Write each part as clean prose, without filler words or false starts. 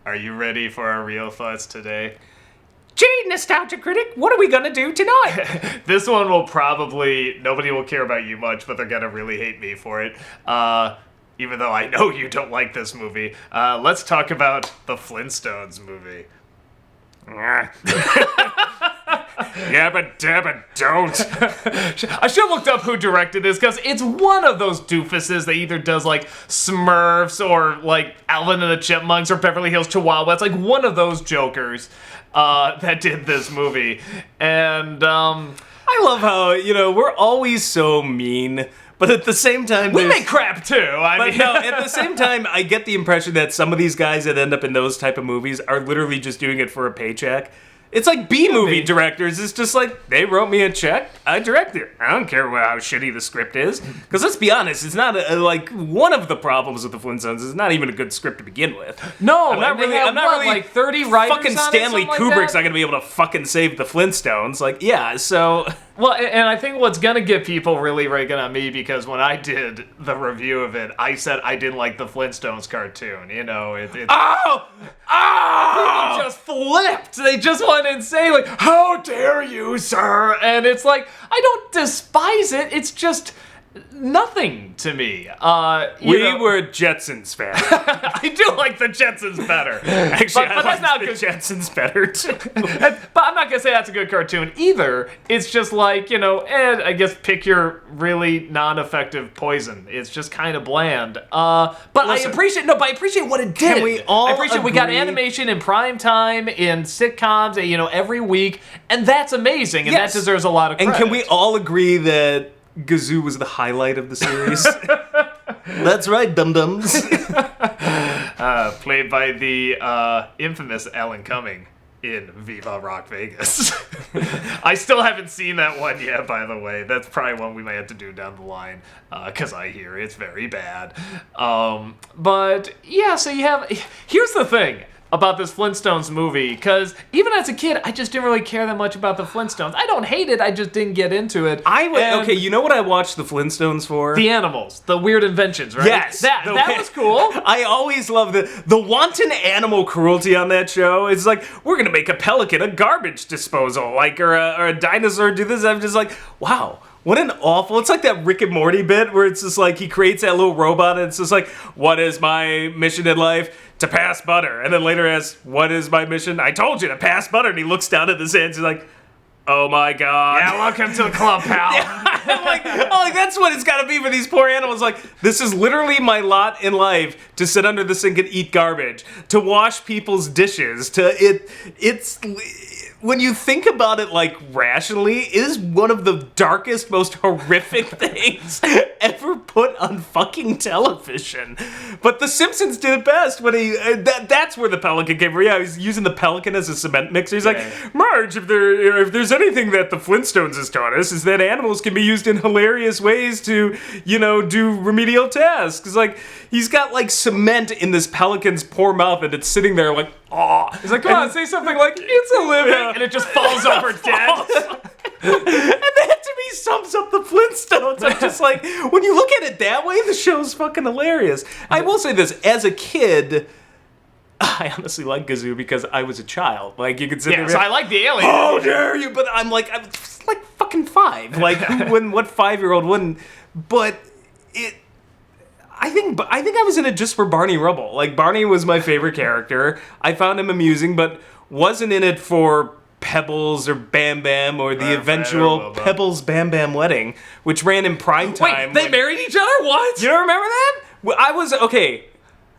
Are you ready for our real thoughts today? Gee, Nostalgia Critic, what are we gonna do tonight? This one will probably, nobody will care about you much, but they're gonna really hate me for it. Even though I know you don't like this movie. Let's talk about the Flintstones movie. Yabba-dabba-don't. I should have looked up who directed this, because it's one of those doofuses that either does, like, Smurfs, or, like, Alvin and the Chipmunks, or Beverly Hills Chihuahua. It's, like, one of those jokers that did this movie. And, I love how, we're always so mean, but at the same time... we make crap, too. But no, at the same time, I get the impression that some of these guys that end up in those type of movies are literally just doing it for a paycheck. It's like B-movie directors. It's just like, they wrote me a check, I direct it. I don't care how shitty the script is. Because let's be honest, it's not, one of the problems with the Flintstones is not even a good script to begin with. No, I'm not really like 30 writers fucking on Stanley it, Kubrick's like not going to be able to fucking save the Flintstones. Like, yeah, so... Well, and I think what's gonna get people really ragging on me, because when I did the review of it, I said I didn't like the Flintstones cartoon. Oh! People just flipped. They just went insane. Like, how dare you, sir? And it's like, I don't despise it. It's just nothing to me. We were Jetsons fans. I do like the Jetsons better. Actually, but that's not the good. Jetsons better too. But I'm not gonna say that's a good cartoon either. It's just like, and I guess pick your really non-effective poison. It's just kind of bland. But Listen, I appreciate what it did. Can we all I appreciate we got agree- animation in prime time, in sitcoms, every week, and that's amazing, and Yes. that deserves a lot of credit. And can we all agree that Gazoo was the highlight of the series? That's right, dum-dums. Played by the infamous Alan Cumming in Viva Rock Vegas. I still haven't seen that one yet, by the way. That's probably one we might have to do down the line, because I hear it's very bad. But yeah, so here's the thing about this Flintstones movie, because even as a kid, I just didn't really care that much about the Flintstones. I don't hate it, I just didn't get into it. Okay, you know what I watched the Flintstones for? The animals, the weird inventions, right? Yes. That was cool. I always love the wanton animal cruelty on that show. It's like, we're gonna make a pelican a garbage disposal, or a dinosaur do this. I'm just like, wow. What an awful... It's like that Rick and Morty bit where it's just like he creates that little robot and it's just like, what is my mission in life? To pass butter. And then later asks, what is my mission? I told you, to pass butter. And he looks down at his hands and he's like, oh my god. Yeah, welcome to the club, pal. I'm like, that's what it's gotta be for these poor animals. Like, this is literally my lot in life, to sit under the sink and eat garbage, to wash people's dishes, it's... When you think about it, like, rationally, it is one of the darkest, most horrific things ever put on fucking television. But The Simpsons did it best when that's where the pelican came from. Yeah, he's using the pelican as a cement mixer. He's like, Marge, if there's anything that the Flintstones has taught us, is that animals can be used in hilarious ways to, do remedial tasks. It's like, he's got, like, cement in this pelican's poor mouth, and it's sitting there like, oh. He's like, come on, say something like, it's a living, and it just falls over dead. And that to me sums up the Flintstones. I'm just like, when you look at it that way, the show's fucking hilarious. I will say this, as a kid, I honestly like Gazoo because I was a child. Like, you could sit there. So I like the alien. How dare you? But I'm just like fucking 5. Like, what 5-year-old wouldn't? But I think I was in it just for Barney Rubble. Like, Barney was my favorite character. I found him amusing, but wasn't in it for Pebbles or Bam Bam or the eventual Pebbles Bam Bam wedding, which ran in prime time. Wait, they married each other? What? You don't remember that? Well, I was okay.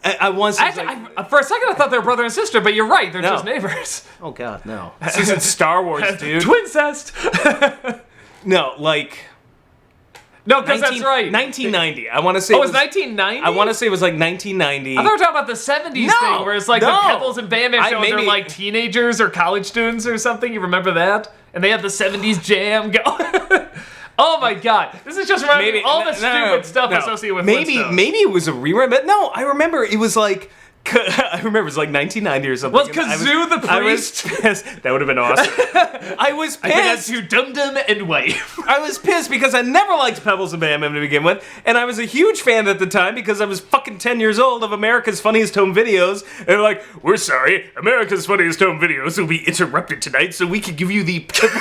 I once for a second I thought they were brother and sister, but you're right, they're just neighbors. Oh god, no. This isn't Star Wars, dude. Twincest. No, like... No, because that's right. 1990. I want to say it was 1990? I want to say it was like 1990. I thought we were talking about the 70s thing, where it's like the Pebbles and Bam Bam show, they're like teenagers or college students or something. You remember that? And they had the 70s jam going. Oh my god. This is just reminding all the stupid stuff associated with Flintstones. Maybe it was a rerun, but no, I remember it was like I remember it was like 1990 or something. Was Kazoo the priest? I was pissed. That would have been awesome. I was pissed. I got to Dum Dum and Wave. I was pissed because I never liked Pebbles and Bam Bam to begin with, and I was a huge fan at the time because I was fucking 10 years old of America's Funniest Home Videos, and they're like, we're sorry, America's Funniest Home Videos will be interrupted tonight so we can give you the Pebbles.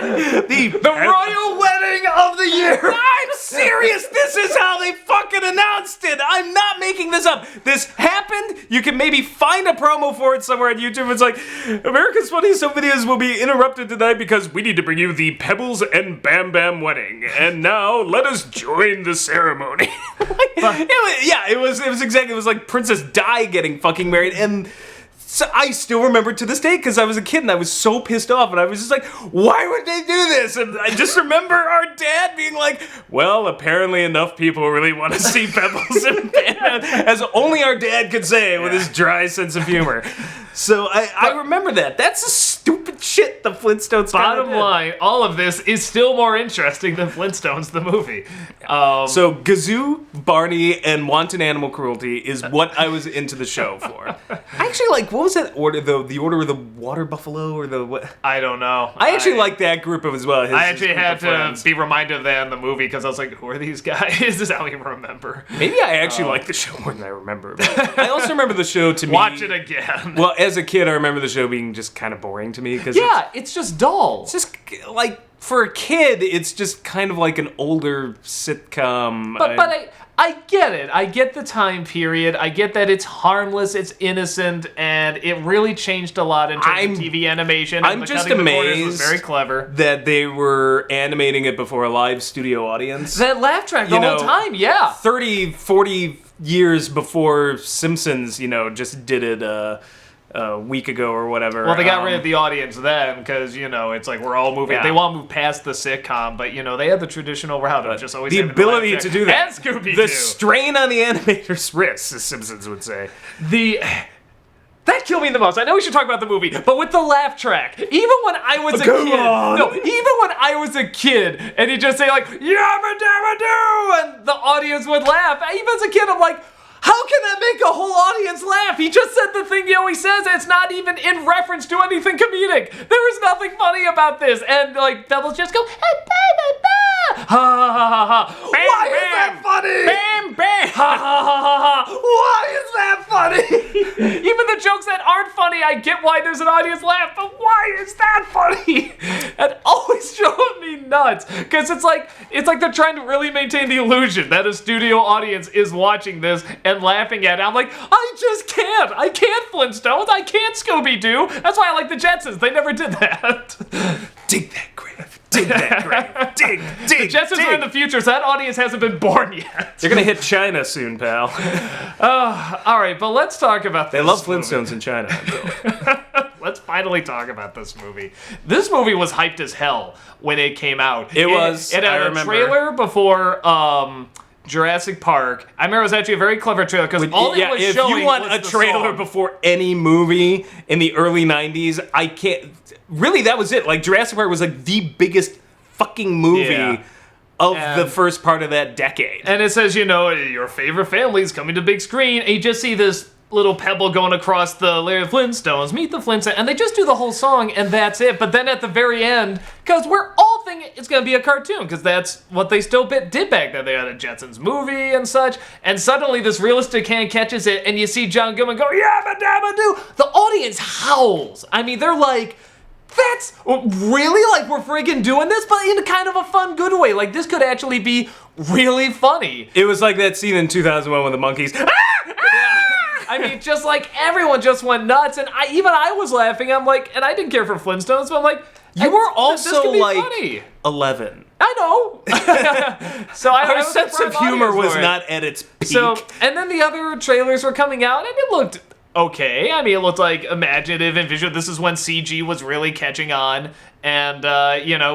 the royal wedding of the year. I'm serious. This is how they fucking announced it. I'm not making this up. This happened. You can maybe find a promo for it somewhere on YouTube. It's like, America's Funniest Home Videos will be interrupted tonight because we need to bring you the Pebbles and Bam Bam wedding. And now let us join the ceremony. It was like Princess Di getting fucking married, and so I still remember to this day because I was a kid and I was so pissed off and I was just like, why would they do this? And I just remember our dad being like, well, apparently enough people really want to see Pebbles and Bam, as only our dad could say with his dry sense of humor. So I remember that. That's the stupid shit the Flintstones Bottom line, all of this is still more interesting than Flintstones, the movie. So Gazoo, Barney, and wanton animal cruelty is what I was into the show for. Actually, like, what was that order? The order of the water buffalo or the what? I don't know. I actually like that group as well. I actually had to be reminded of that in the movie because I was like, who are these guys? This is how you remember. Maybe I actually like the show more than I remember. But I also remember the show to me. Watch it again. Well, as a kid, I remember the show being just kind of boring to me. Cause it's just dull. It's just like, for a kid, it's just kind of like an older sitcom. But I get it. I get the time period. I get that it's harmless, it's innocent, and it really changed a lot in terms of TV animation. I'm just amazed was very clever that they were animating it before a live studio audience. That laugh track the whole time, 30, 40 years before Simpsons, just did it a week ago or whatever. Well, they got rid of the audience then because, it's like we're all moving. Yeah. They want to move past the sitcom, but, they had the traditional route of just always the ability to do that. And Scooby-Doo. The strain on the animator's wrists, as Simpsons would say. That killed me the most. I know we should talk about the movie, but with the laugh track, even when I was a kid, even when I was a kid, and he'd just say like yabba-dabba-dumb, and the audience would laugh. Even as a kid, I'm like, how can that make a whole audience laugh? He just said the thing he always says. It's not even in reference to anything comedic. There is nothing funny about this. And like Pebbles just go, ha ha ha ha. Why is that funny? Bam bam. Ha ha ha ha. Why is that funny? Even the jokes that aren't funny, I get why there's an audience laugh, but why is that funny? It always drove me nuts because it's like they're trying to really maintain the illusion that a studio audience is watching this and laughing at it. I'm like, I just can't. I can't Flintstones. I can't Scooby-Doo. That's why I like the Jetsons. They never did that. Dig that grave. Dig that grave. Dig. The Jetsons are in the future, so that audience hasn't been born yet. They're going to hit China soon, pal. All right, but let's talk about this. They love Flintstones in China. Let's finally talk about this movie. This movie was hyped as hell when it came out. It was. It had a trailer before Jurassic Park. I remember it was actually a very clever trailer because all it was showing if you want a trailer before any movie in the early 90s, I can't. Really, that was it. Like, Jurassic Park was like the biggest fucking movie of the first part of that decade. And it says, your favorite family's coming to big screen, and you just see this little pebble going across the layer of Flintstones, meet the Flintstones, and they just do the whole song, and that's it. But then at the very end, because we're all thinking it's going to be a cartoon, because that's what they still did back then. They had a Jetsons movie and such, and suddenly this realistic hand catches it, and you see John Goodman go, yabba-dabba-doo! The audience howls. I mean, they're like, that's really, like, we're friggin' doing this, but in kind of a fun, good way. Like, this could actually be really funny. It was like that scene in 2001 with the monkeys. I mean, just like everyone just went nuts, and I was laughing. I'm like, and I didn't care for Flintstones, but I'm like, you were also like funny. 11. I know. So our sense of humor was not at its peak. So, and then the other trailers were coming out, and it looked okay. I mean, it looked like imaginative and visual. This is when CG was really catching on. And,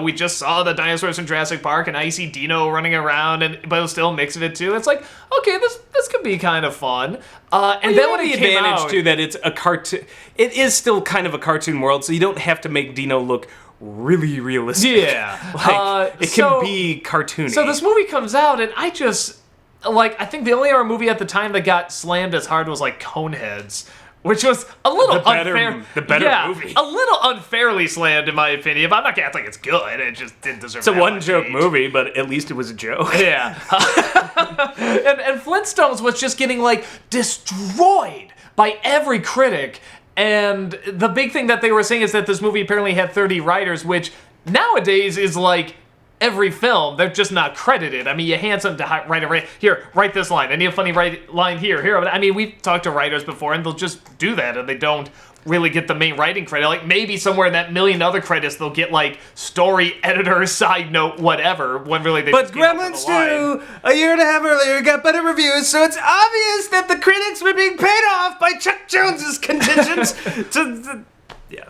we just saw the dinosaurs from Jurassic Park, and Icy Dino running around, but it was still a mix of it, too. It's like, okay, this could be kind of fun. And then when it came out, too, that it's a cartoon. It is still kind of a cartoon world, so you don't have to make Dino look really realistic. Yeah. It can be cartoony. So this movie comes out, and like, I think the only other movie at the time that got slammed as hard was, like, Coneheads, which was a little unfair. The better movie. A little unfairly slammed, in my opinion, but I'm not gonna act like it's good. It just didn't deserve It's a that much one-joke hate. movie, but at least it was a joke. Yeah. and Flintstones was just getting, like, destroyed by every critic. And the big thing that they were saying is that this movie apparently had 30 writers, which nowadays is like every film. They're just not credited. I mean, you hand something to write this line. I need a funny line here. I mean, we've talked to writers before, and they'll just do that, and they don't really get the main writing credit. Like, maybe somewhere in that million other credits, they'll get, like, story, editor, side note, whatever, when really they just came up with Gremlins the line. 2, a year and a half earlier, got better reviews, so it's obvious that the critics were being paid off by Chuck Jones's contingents yeah.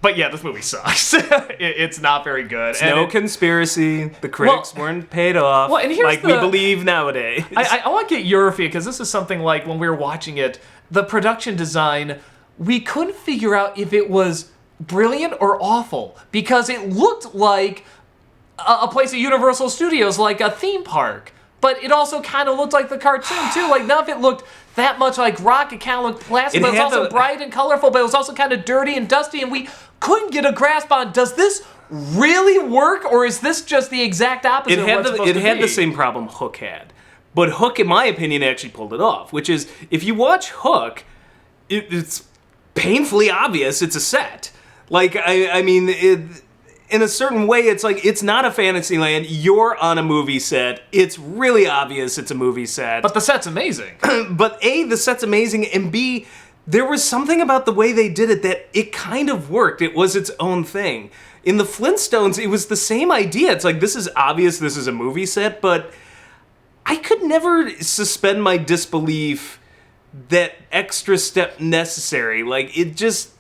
But yeah, this movie sucks. It's not very good. No conspiracy. The critics weren't paid off Well, and here's like we believe nowadays. I want to get your opinion, because this is something like when we were watching it, the production design, we couldn't figure out if it was brilliant or awful, because it looked like a place at Universal Studios, like a theme park. But it also kind of looked like the cartoon, too. Like, none of it looked that much like rock. It kind of looked plastic, but it was also bright and colorful, but it was also kind of dirty and dusty, and we couldn't get a grasp on, does this really work, or is this just the exact opposite of what it's supposed to be? It had the same problem Hook had. But Hook, in my opinion, actually pulled it off, which is, if you watch Hook, it's painfully obvious it's a set. Like, I mean, in a certain way, it's like, it's not a fantasy land. You're on a movie set. It's really obvious it's a movie set. But the set's amazing. But A, the set's amazing, and B, there was something about the way they did it that it kind of worked. It was its own thing. In the Flintstones, it was the same idea. It's like, this is obvious, this is a movie set, but I could never suspend my disbelief that extra step necessary. Like, it just,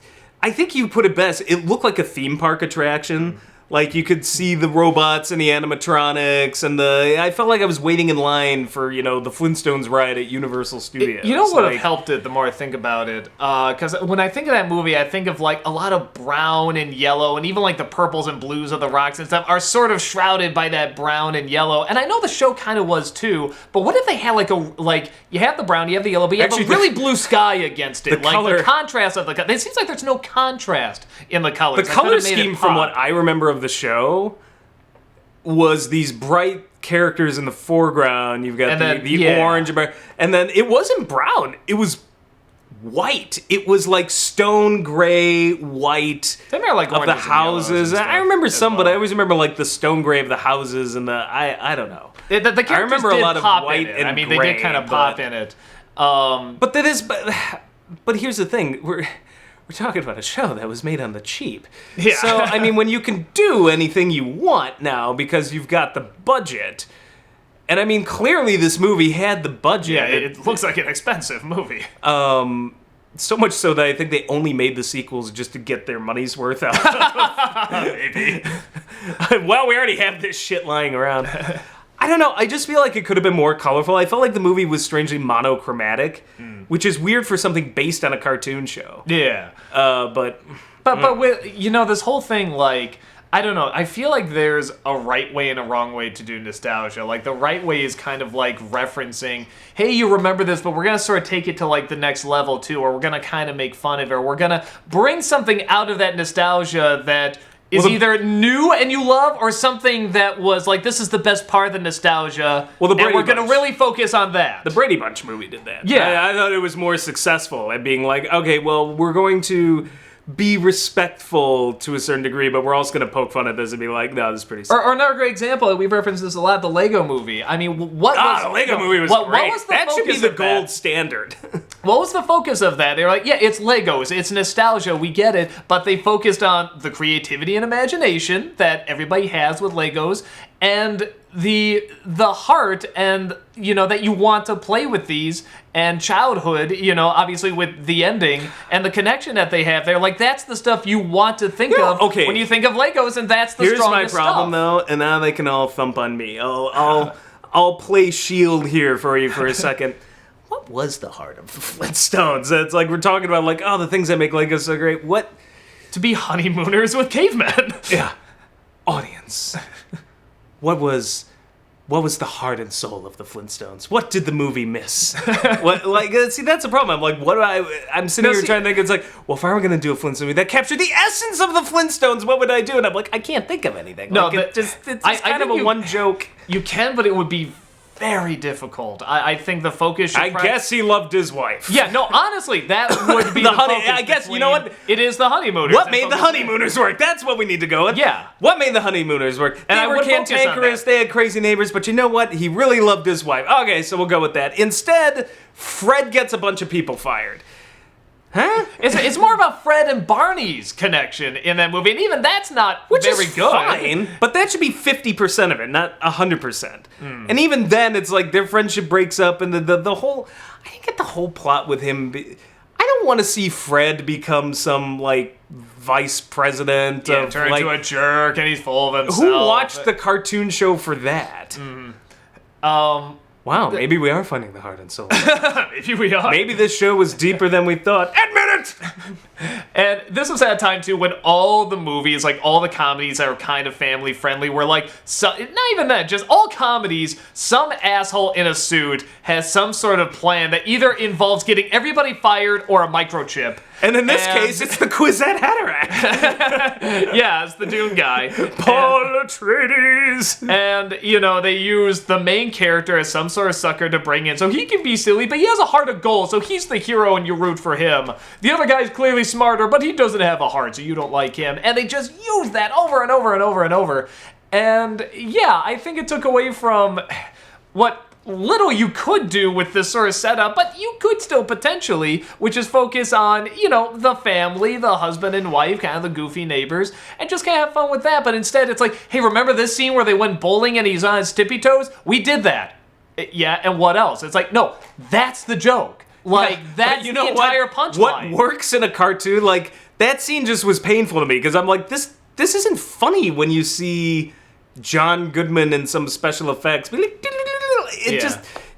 I think you put it best. It looked like a theme park attraction. Like, you could see the robots and the animatronics, and I felt like I was waiting in line for, the Flintstones ride at Universal Studios. You know what would have helped it the more I think about it? Because when I think of that movie, I think of, like, a lot of brown and yellow, and even, like, the purples and blues of the rocks and stuff are sort of shrouded by that brown and yellow. And I know the show kind of was, too, but what if they had, like, you have the brown, you have the yellow, but you have a really blue sky against it. The contrast of it seems like there's no contrast in the colors. The color scheme, from what I remember of the show, was these bright characters in the foreground. You've got the orange, and then it wasn't brown. It was white. It was like stone gray white like of the houses. I remember some, but I always remember like the stone gray of the houses and I don't know. The characters I remember a lot of white and I mean, gray, they did kind of pop in it. But here's the thing. We're talking about a show that was made on the cheap. Yeah. So, I mean, when you can do anything you want now because you've got the budget, and I mean, clearly this movie had the budget. Yeah, it looks like an expensive movie. So much so that I think they only made the sequels just to get their money's worth out. Maybe. Well, we already have this shit lying around. I don't know. I just feel like it could have been more colorful. I felt like the movie was strangely monochromatic, which is weird for something based on a cartoon show. Yeah. But with, this whole thing, like, I don't know. I feel like there's a right way and a wrong way to do nostalgia. Like, the right way is kind of like referencing, hey, you remember this, but we're going to sort of take it to, like, the next level, too, or we're going to kind of make fun of it, or we're going to bring something out of that nostalgia that is either new and you love, or something that was like, this is the best part of the nostalgia, and we're going to really focus on that. The Brady Bunch movie did that. Yeah. I thought it was more successful at being like, okay, well, we're going to be respectful to a certain degree, but we're also going to poke fun at this and be like, no, this is pretty or another great example, we've referenced this a lot, the Lego movie. I mean, the Lego movie was great. What was that should be the gold standard. What was the focus of that? They were like, yeah, it's Legos, it's nostalgia, we get it, but they focused on the creativity and imagination that everybody has with Legos, and the heart, and that you want to play with these, and childhood, obviously with the ending and the connection that they have. They're like, that's the stuff you want to think of when you think of Legos, and that's the strongest Here's my problem, stuff. though, and now they can all thump on me. I'll play shield here for you for a second. What was the heart of the Flintstones? It's like we're talking about, like, the things that make Legos so great. What? To be honeymooners with cavemen. Yeah. Audience. What was what was the heart and soul of the Flintstones? What did the movie miss? See, that's the problem. I'm like, what do I'm sitting here trying to think, it's like, well, if I were going to do a Flintstone movie that captured the essence of the Flintstones, what would I do? And I'm like, I can't think of anything. No, it's just kind of a one joke. You can, but it would be very difficult. I think the focus should guess he loved his wife. Yeah, no, honestly, that would be the honey. focus. I guess, you know what? It is the honeymooners. What made the honeymooners work? That's what we need to go with. Yeah. What made the honeymooners work? And they I were would focus on cantankerous, that. they had crazy neighbors, but you know what? He really loved his wife. Okay, so we'll go with that. Instead, Fred gets a bunch of people fired. Huh? It's more about Fred and Barney's connection in that movie, and even that's not very good. Fine, but that should be 50% of it, not 100%. And even then, it's like their friendship breaks up, and the whole... I didn't get the whole plot with him. I don't want to see Fred become some, like, vice president of, turn like... into a jerk, and he's full of himself. Who watched the cartoon show for that? Wow, maybe we are finding the heart and soul. Maybe we are. Maybe this show was deeper than we thought. Admit it! And this was at a time, too, when all the movies, like all the comedies that were kind of family-friendly were like, not even that, just all comedies, some asshole in a suit has some sort of plan that either involves getting everybody fired or a microchip. And in this case, it's the Quizette Hatterack. Yeah, it's the Dune guy. Paul Atreides. And, you know, they use the main character as some sort of sucker to bring in. So he can be silly, but he has a heart of gold, so he's the hero and you root for him. The other guy's clearly smarter, but he doesn't have a heart, so you don't like him. And they just use that over and over and over and over. And, yeah, I think it took away from what little you could do with this sort of setup, but you could still potentially, which is focus on, you know, the family, the husband and wife, kind of the goofy neighbors, and just kind of have fun with that. But instead, it's like, hey, remember this scene where they went bowling and he's on his tippy toes? We did that. Yeah, and what else? It's like, no, that's the joke. Like, that's the entire punchline. What works in a cartoon, like, that scene just was painful to me, because I'm like, this isn't funny when you see John Goodman in some special effects.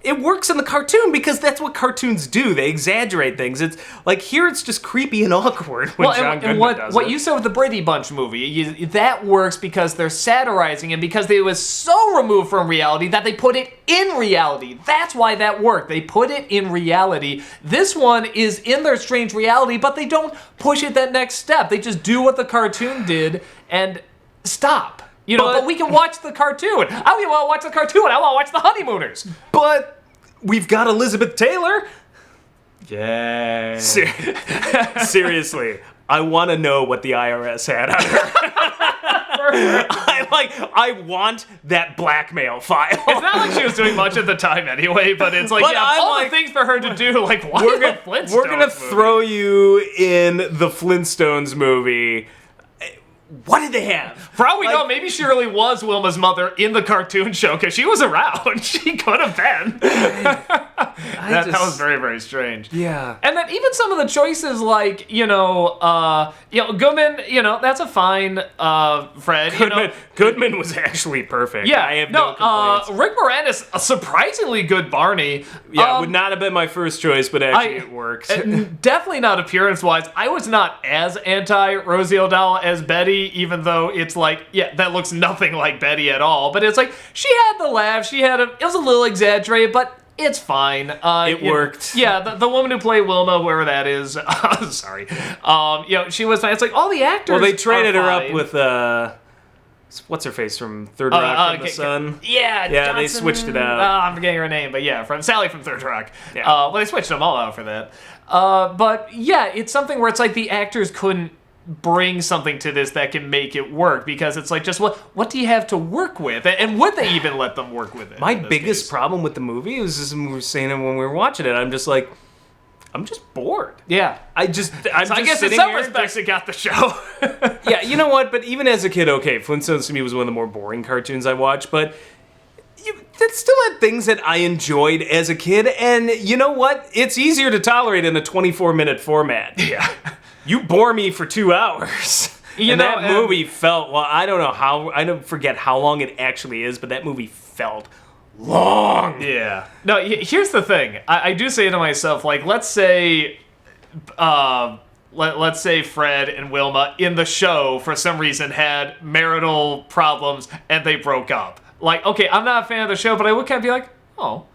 It works in the cartoon because that's what cartoons do. They exaggerate things. It's like here it's just creepy and awkward when John Goodman does it. What you said with the Brady Bunch movie, that works because they're satirizing and because it was so removed from reality that they put it in reality. That's why that worked. They put it in reality. This one is in their strange reality, but they don't push it that next step. They just do what the cartoon did and stop. You know, but we can watch the cartoon. I don't even want to watch the cartoon. I want to watch the Honeymooners. But we've got Elizabeth Taylor. Yay. Seriously, I want to know what the IRS had on her. I want that blackmail file. It's not like she was doing much at the time anyway, but it's like, all the things for her to do, like, why the Flintstones We're going to throw you in the Flintstones movie. What did they have? For all we know, maybe she really was Wilma's mother in the cartoon show, because she was around. She could have been. That was very, very strange. Yeah. And then even some of the choices, like, Goodman, that's a fine Fred. Goodman was actually perfect. Yeah. I have no complaints. Rick Moranis, a surprisingly good Barney. Yeah, would not have been my first choice, but actually it works. Definitely not appearance-wise. I was not as anti-Rosie O'Donnell as Betty, even though it's like, that looks nothing like Betty at all. But it's like, she had the laugh, it was a little exaggerated, but it's fine. It worked. The woman who played Wilma, whoever that is, sorry. She was fine. It's like, all the actors Well, they traded her fine. up with, what's her face from Third Rock from the Sun? Yeah, Johnson, they switched it out. I'm forgetting her name, but from Sally from Third Rock. Yeah. Well, they switched them all out for that. But it's something where it's like the actors couldn't bring something to this that can make it work, because it's like, just what do you have to work with, and would they even let them work with it? My biggest problem with the movie was just, we were saying it when we were watching it, I'm just bored. Yeah. I guess in some respects it got the show. Yeah, you know what? But even as a kid, okay, Flintstones to me was one of the more boring cartoons I watched, but that still had things that I enjoyed as a kid, and you know what? It's easier to tolerate in a 24-minute format. Yeah. You bore me for 2 hours. That movie felt, I don't forget how long it actually is, but that movie felt long. Yeah. No, here's the thing. I do say to myself, like, let's say Fred and Wilma in the show, for some reason, had marital problems and they broke up. like, okay, I'm not a fan of the show, but I would kind of be like, oh,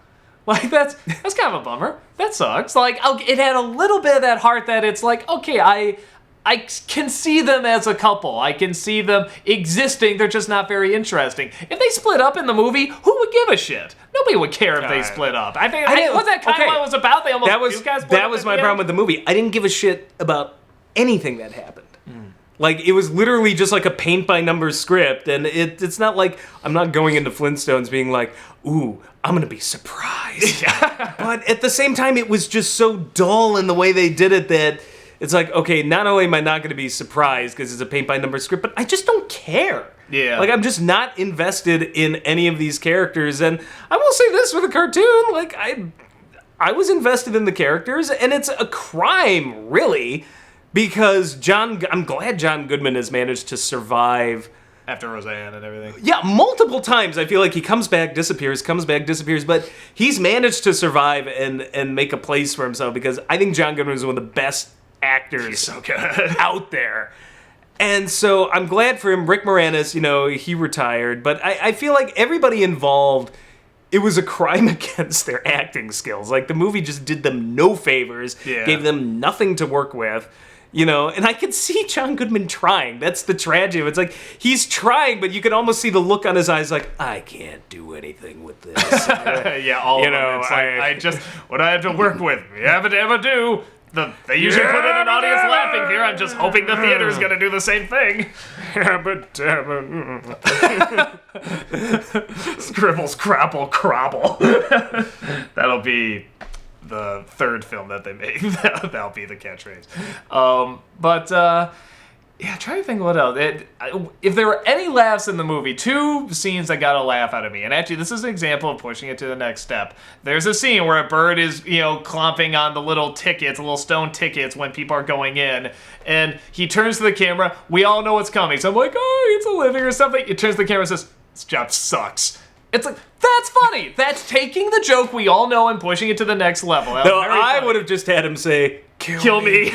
like that's kind of a bummer. That sucks. Like, it had a little bit of that heart that it's like, okay, I can see them as a couple. I can see them existing. They're just not very interesting. If they split up in the movie, who would give a shit? Nobody would care if they split up. I think was that kind of what it was about? They almost that was my problem with the movie. I didn't give a shit about anything that happened. Like, it was literally just like a paint-by-numbers script, and it's not like I'm not going into Flintstones being like, ooh, I'm gonna be surprised. But at the same time, it was just so dull in the way they did it that it's like, okay, not only am I not gonna be surprised because it's a paint-by-numbers script, but I just don't care. Yeah. Like, I'm just not invested in any of these characters, and I will say this with a cartoon, like, I was invested in the characters, and it's a crime, really, because I'm glad John Goodman has managed to survive after Roseanne and everything. Yeah, multiple times. I feel like he comes back, disappears, but he's managed to survive and make a place for himself, because I think John Goodman is one of the best actors so good. out there. And so I'm glad for him. Rick Moranis, he retired, but I feel like everybody involved, it was a crime against their acting skills. Like, the movie just did them no favors, gave them nothing to work with. And I could see John Goodman trying. That's the tragedy. It's like, he's trying, but you can almost see the look on his eyes like, I can't do anything with this. Yeah, all of them. It's I just, what I have to work with, yabba-dabba-do. They usually put in an audience laughing here. I'm just hoping the theater is going to do the same thing. Scribbles, crapple, crabble. That'll be the third film that they make. That'll be the catchphrase. Yeah, trying to think what else. If there were any laughs in the movie, two scenes that got a laugh out of me. And actually, this is an example of pushing it to the next step. There's a scene where a bird is, clomping on the little tickets, little stone tickets when people are going in. And he turns to the camera. We all know what's coming. So I'm like, oh, it's a living or something. He turns to the camera and says, this job sucks. It's like, that's funny. That's taking the joke we all know and pushing it to the next level. No, I would have just had him say, kill me.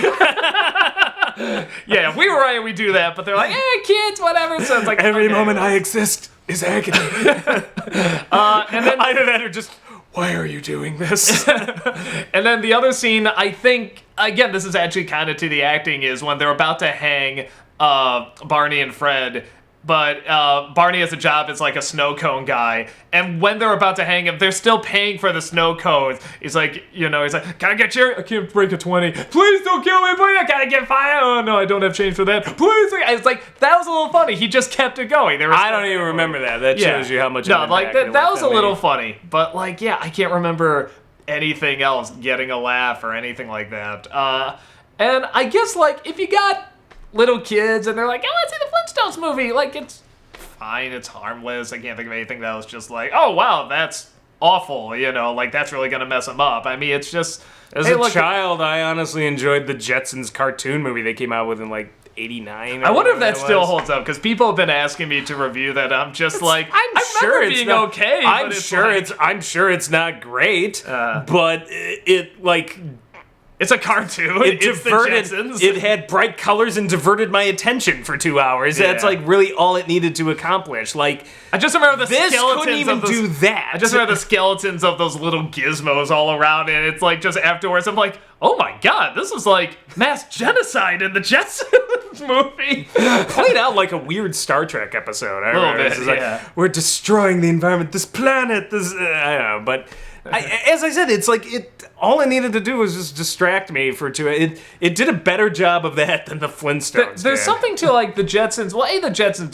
Yeah, if we were right, we do that, but they're like, kids, whatever. So it's like, every moment I exist is agony. And then either that or just, why are you doing this? And then the other scene, I think, again, this is actually kind of to the acting, is when they're about to hang Barney and Fred. But Barney has a job as like a snow cone guy, and when they're about to hang him, they're still paying for the snow cones. He's like, can I get your? I can't break a 20. Please don't kill me, please. I gotta get fired. Oh no, I don't have change for that. Please. It's like, that was a little funny. He just kept it going. I don't even remember that. That shows you how much. No, like that was a little funny, but like, yeah, I can't remember anything else getting a laugh or anything like that. And I guess like if you got little kids and they're like, I want to see the Flintstones movie, like, it's fine, it's harmless. I can't think of anything that was just like, oh wow, that's awful, like that's really gonna mess them up. I mean, it's just, as a child, I honestly enjoyed the Jetsons cartoon movie they came out with in like 89. I wonder if that still holds up, because people have been asking me to review that. I'm just like, I'm sure it's being not, okay. I'm sure it's not great, but it like. It's a cartoon. It had bright colors and diverted my attention for 2 hours. Yeah. That's like really all it needed to accomplish. Like, I just remember the skeletons couldn't even do that. I just remember the skeletons of those little gizmos all around, and it's like just afterwards I'm like, oh my god, this was like mass genocide in the Jetsons movie. Played out like a weird Star Trek episode. A little bit, yeah. Like, we're destroying the environment, this planet, I don't know, but as I said, it's like all it needed to do was just distract me for 2 hours. It did a better job of that than the Flintstones. There's something to like the Jetsons. Well, the Jetsons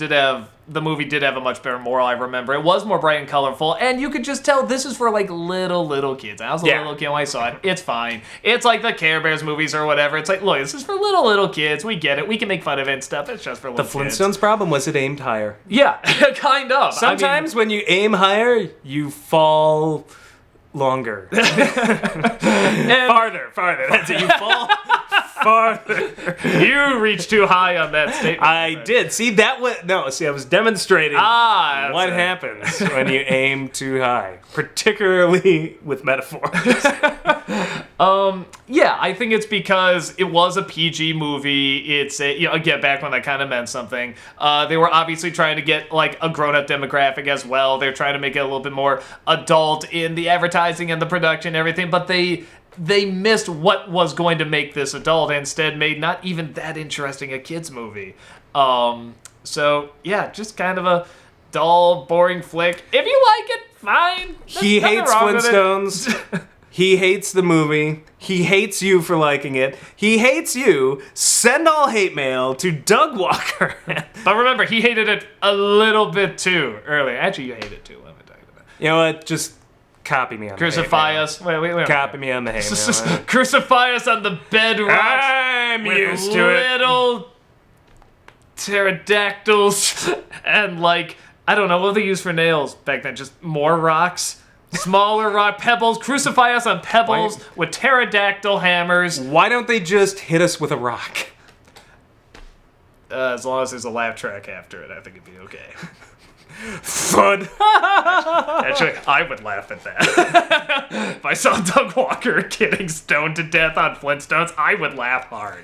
the movie did have a much better moral, I remember. It was more bright and colorful, and you could just tell this is for like little kids. I was a little kid when I saw it. It's fine. It's like the Care Bears movies or whatever. It's like, look, this is for little kids. We get it. We can make fun of it and stuff. It's just for little kids. The Flintstones problem was it aimed higher. Yeah, kind of. Sometimes when you aim higher, you fall longer. And farther. That's it. You fall farther. You reached too high on that statement. I did. See, I was demonstrating what it. happens when you aim too high, particularly with metaphors. Yeah, I think it's because it was a PG movie. It's again, back when that kind of meant something. They were obviously trying to get like a grown-up demographic as well. They're trying to make it a little bit more adult in the advertising and the production and everything, but they missed what was going to make this adult and instead made not even that interesting a kids movie. So yeah, just kind of a dull, boring flick. If you like it, fine. He hates Flintstones. He hates the movie. He hates you for liking it. He hates you. Send all hate mail to Doug Walker. But remember, he hated it a little bit too earlier. Actually, you hate it too. What am I talking about? You know what? Just copy me on Crucify the hate us. Wait. Copy me on the hate mail. Crucify us on the bedrock. I'm used to it. Little pterodactyls and like, I don't know, what they used for nails back then? Just more rocks? Smaller rock pebbles. Crucify us on pebbles with pterodactyl hammers. Why don't they just hit us with a rock? As long as there's a laugh track after it, I think it'd be okay. Fun. Actually, I would laugh at that. If I saw Doug Walker getting stoned to death on Flintstones, I would laugh hard.